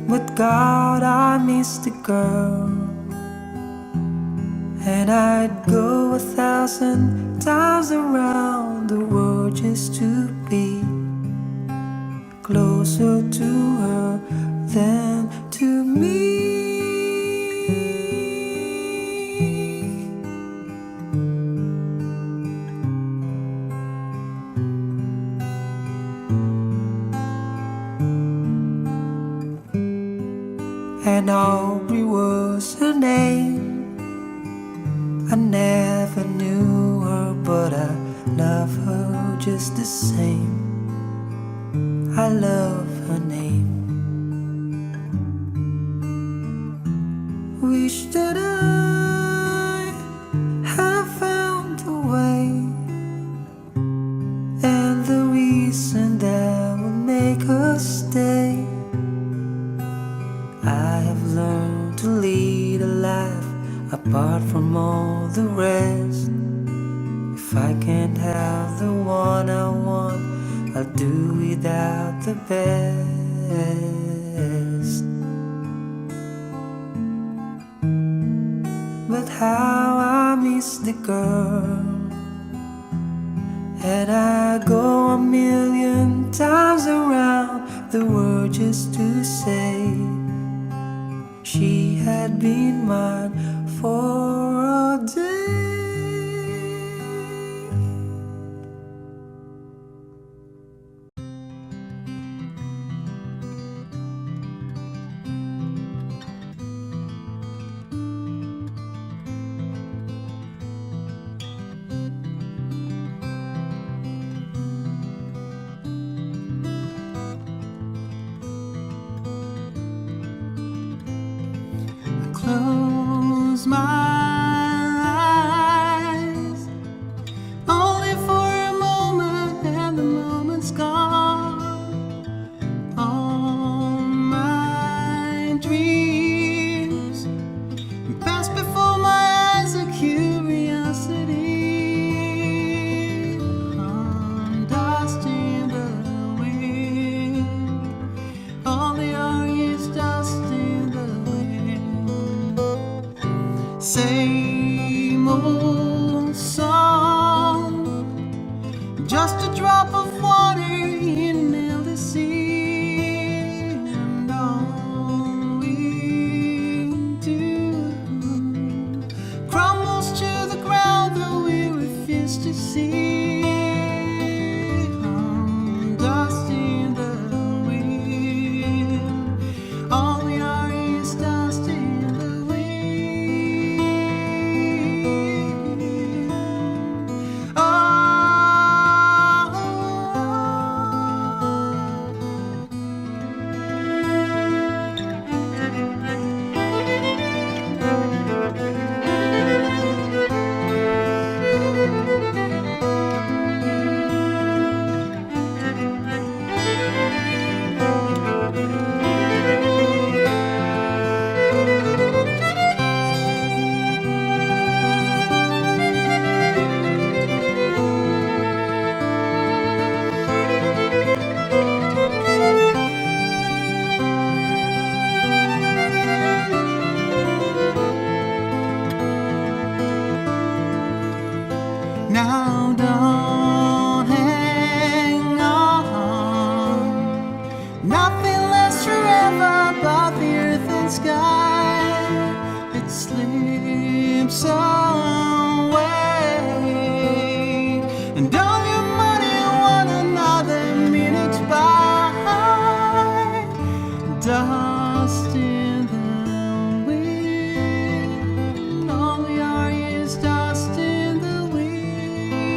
But God, I miss the girl, and I'd go 1,000 times around the world just to be closer to her than to me. And Aubrey was her name. I never knew her, but I love her just the same. I love her name. Wish that I had found a way, and the reason that would make her stay. I have learned to lead a life apart from all the rest. If I can't have the one I want, I'll do without the best. But how I miss the girl, and I go 1,000,000 times around the world just to say she had been mine for a day. Close my eyes, only for a moment, and the moment's gone. All my dreams pass before my eyes, a curiosity. I'm dust in the wind, all they are is dust in the wind. Same old song, just a drop of water in the sea, and all we do crumbles to the ground, though we refuse to see. Dust in the wind, all we are is dust in the wind. Oh, now don't hang on, nothing lasts forever but the earth and sky. It slips away, and all your money one another minute by. Dust in the wind, all we are is dust in the wind.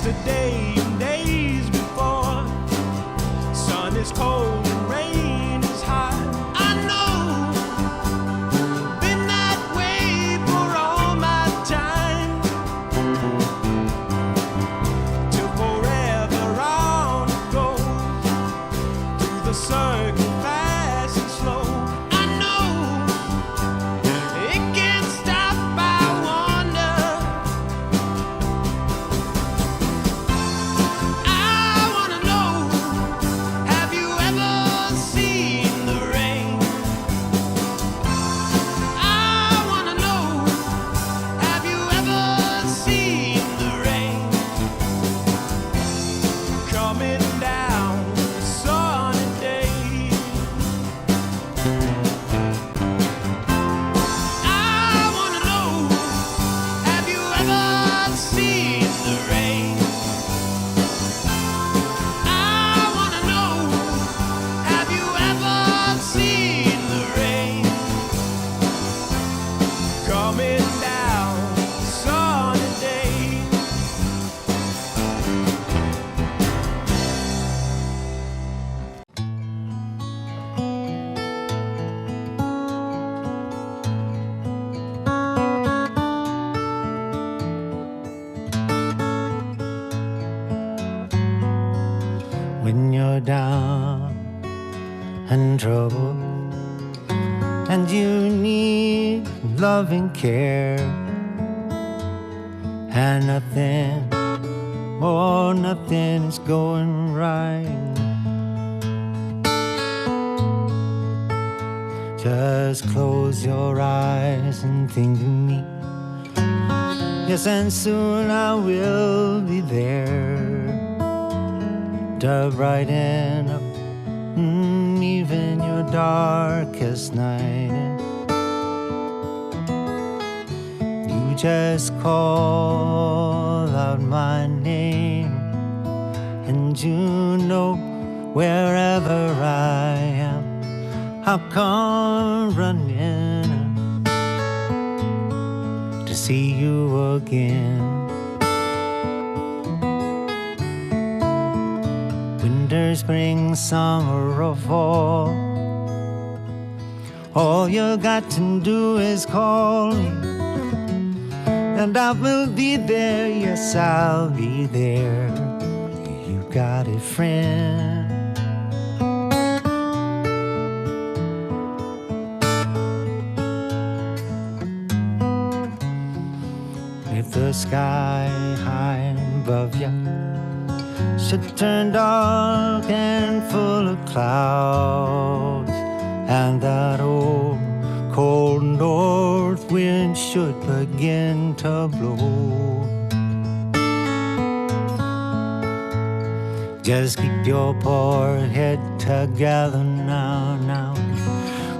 yesterday and days before. Sun is cold and rain is hot. I know, been that way for all my time. Till forever on it goes, through the circle fast and slow. I know, it can't stop, I wonder. I wanna know, have you ever seen the rain? I wanna know, have you ever seen the rain? Coming down a sunny day. I wanna know, have you ever seen the rain? I wanna know, have you ever seen the rain? Coming down a sunny day. When you're down and trouble and you need love and care, and nothing, oh, nothing is going right, just close your eyes and think of me. Yes, and soon I will be there to brighten up even your darkest night. You just call out my name, and you know wherever I am, I'll come running to see you again. Winter, spring, summer, or fall, all you got to do is call me, and I will be there, yes, I'll be there. You got a friend. If the sky high above you should turn dark and full of clouds, and that old cold north wind should begin to blow, just keep your poor head together now, now.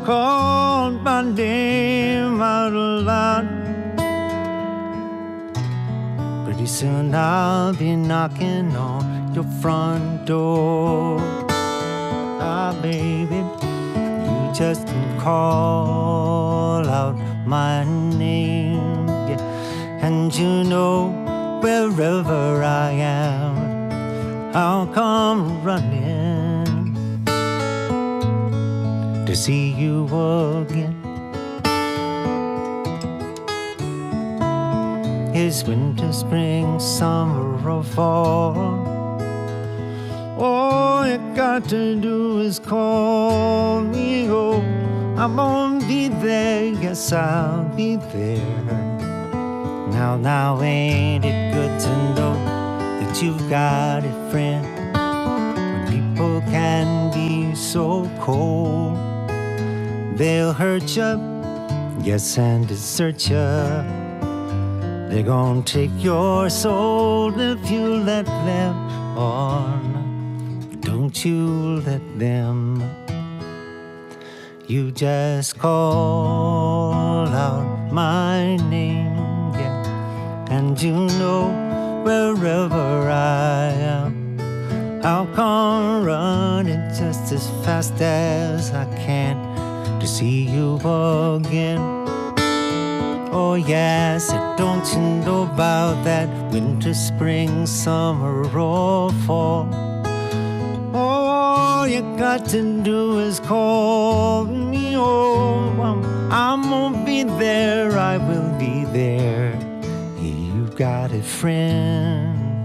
Call my name out loud. Pretty soon I'll be knocking on your front door. Ah, baby, you just call out my name, yeah. And you know wherever I am, I'll come running to see you again. It's winter, spring, summer, or fall, all you got to do is call me. Oh, I'm gonna be there, yes, I'll be there. Now, ain't it good to know that you've got a friend? When people can be so cold, they'll hurt you, yes, and desert you. They're gonna take your soul if you let them on. Don't you let them. You just call out my name, yeah. And you know wherever I am, I'll come running just as fast as I can to see you again. Oh yes, don't you know about that winter, spring, summer, or fall? All you got to do is call me. Oh, I'm gonna be there, I will be there. You got a friend,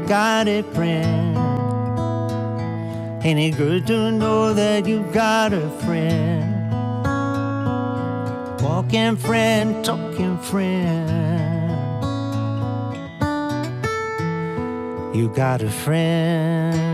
got a friend. Ain't it good to know that you got a friend? Walking friend, talking friend. You got a friend.